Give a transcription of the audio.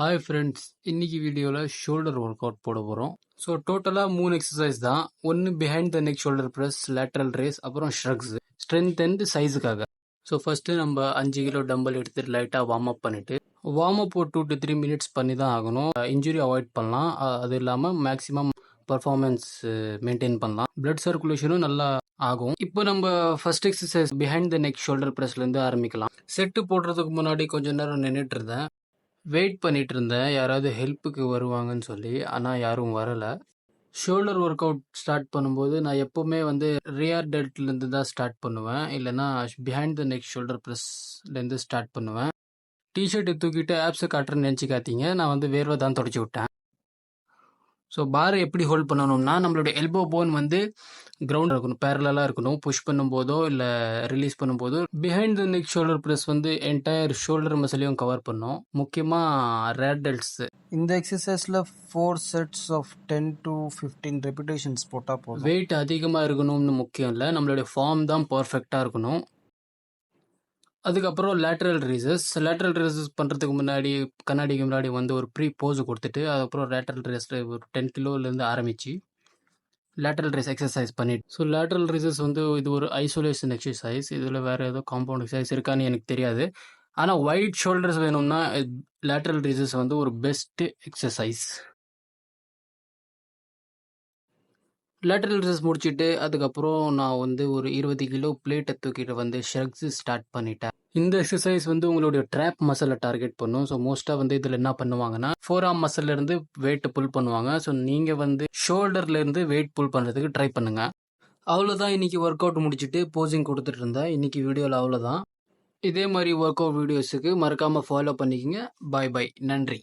Hi friends, இன்னைக்கு வீடியோவில் shoulder work out போட போகிறோம். ஸோ டோட்டலாக 3 எக்ஸசைஸ் தான். ஒன்று behind the neck shoulder press, lateral raise, அப்புறம் ஷ்ரக்ஸ். ஸ்ட்ரென்த் அண்ட் சைஸுக்காக. ஸோ ஃபஸ்ட்டு நம்ம 5 கிலோ டம்பல் எடுத்துட்டு லைட்டாக வார்ம் அப் பண்ணிவிட்டு வார்ம் அப் ஒரு 2 to 3 மினிட்ஸ் பண்ணி தான் ஆகணும். இன்ஜுரி அவாய்ட் பண்ணலாம். அது இல்லாமல் மேக்ஸிமம் பர்ஃபார்மன்ஸ் மெயின்டைன் பண்ணலாம். பிளட் சர்க்குலேஷனும் நல்லா ஆகும். இப்போ நம்ம first exercise behind the neck shoulder ப்ரெஸ்லேருந்து ஆரம்பிக்கலாம். செட்டு போடுறதுக்கு முன்னாடி கொஞ்ச நேரம் நின்றுட்டு இருந்தேன். வெயிட் பண்ணிட்டு இருந்தேன் யாராவது ஹெல்ப்புக்கு வருவாங்கன்னு சொல்லி. ஆனால் யாரும் வரலை. ஷோல்டர் ஒர்க் அவுட் ஸ்டார்ட் பண்ணும்போது நான் எப்போவுமே ரியர் டெல்ட்லேருந்து தான் ஸ்டார்ட் பண்ணுவேன். இல்லைனா பிஹைண்ட் த நெக் ஷோல்டர் ப்ரெஸ்லேருந்து ஸ்டார்ட் பண்ணுவேன். டிஷர்ட்டை தூக்கிட்டு ஆப்ஸை காட்டுறேன்னு நினச்சிக்காதீங்க. நான் வேர்வை தான் தொடச்சி விட்டேன். ஸோ பார் எப்படி ஹோல்ட் பண்ணணும்னா, நம்மளுடைய எல்போ போன் கிரவுண்ட் இருக்கணும், பேரலாக இருக்கணும். புஷ் பண்ணும்போதோ இல்லை ரிலீஸ் பண்ணும்போதோ behind the neck shoulder press entire shoulder மசிலையும் கவர் பண்ணும். முக்கியமாக ரேர் டெல்ட்ஸ். இந்த எக்ஸசைஸில் 4 sets of 10 to 15 repetitions போட்டால் போதும். வெயிட் அதிகமாக இருக்கணும்னு முக்கியம் இல்லை, நம்மளுடைய ஃபார்ம் தான் பர்ஃபெக்டாக இருக்கணும். அதுக்கப்புறம் லேட்ரல் ரேசஸ் பண்ணுறதுக்கு முன்னாடி கண்ணாடிக்கு முன்னாடி ஒரு ப்ரீ போஸ் கொடுத்துட்டு அதுக்கப்புறம் லேட்ரல் ரேஸ் ஒரு 10 கிலோலேருந்து ஆரம்பித்து லேட்ரல் ரேஸ் எக்ஸசைஸ் பண்ணிட்டு. ஸோ லேட்ரல் ரேசஸ் இது ஒரு ஐசோலேஷன் எக்ஸசைஸ். இதில் வேறு ஏதோ காம்பவுண்ட் எக்ஸசைஸ் இருக்கான்னு எனக்கு தெரியாது. ஆனால் ஒயிட் ஷோல்டர்ஸ் வேணும்னா லேட்ரல் ரேசஸ் ஒரு பெஸ்ட்டு எக்ஸசைஸ். லேட்ரல் ரேசஸ் முடிச்சுட்டு அதுக்கப்புறம் நான் ஒரு 20 கிலோ பிளேட்டை தூக்கிட்டு ஷ்ரக்ஸ் ஸ்டார்ட் பண்ணிட்டேன். இந்த எக்ஸசைஸ் உங்களுடைய ட்ராப் மசிலை டார்கெட் பண்ணும். ஸோ மோஸ்ட்டாக இதில் என்ன பண்ணுவாங்கன்னா, ஃபோர்ஆர்ம் மசிலேருந்து வெயிட் புல் பண்ணுவாங்க. ஸோ நீங்கள் ஷோல்டர்லேருந்து வெயிட் புல் பண்ணுறதுக்கு ட்ரை பண்ணுங்கள். அவ்வளோதான். இன்றைக்கி ஒர்க் அவுட் முடிச்சுட்டு போசிங் கொடுத்துட்டு இருந்தேன். இன்றைக்கி வீடியோவில் அவ்வளோதான். இதே மாதிரி ஒர்க் அவுட் வீடியோஸுக்கு மறக்காமல் ஃபாலோ பண்ணிக்கங்க. பாய் பாய். நன்றி.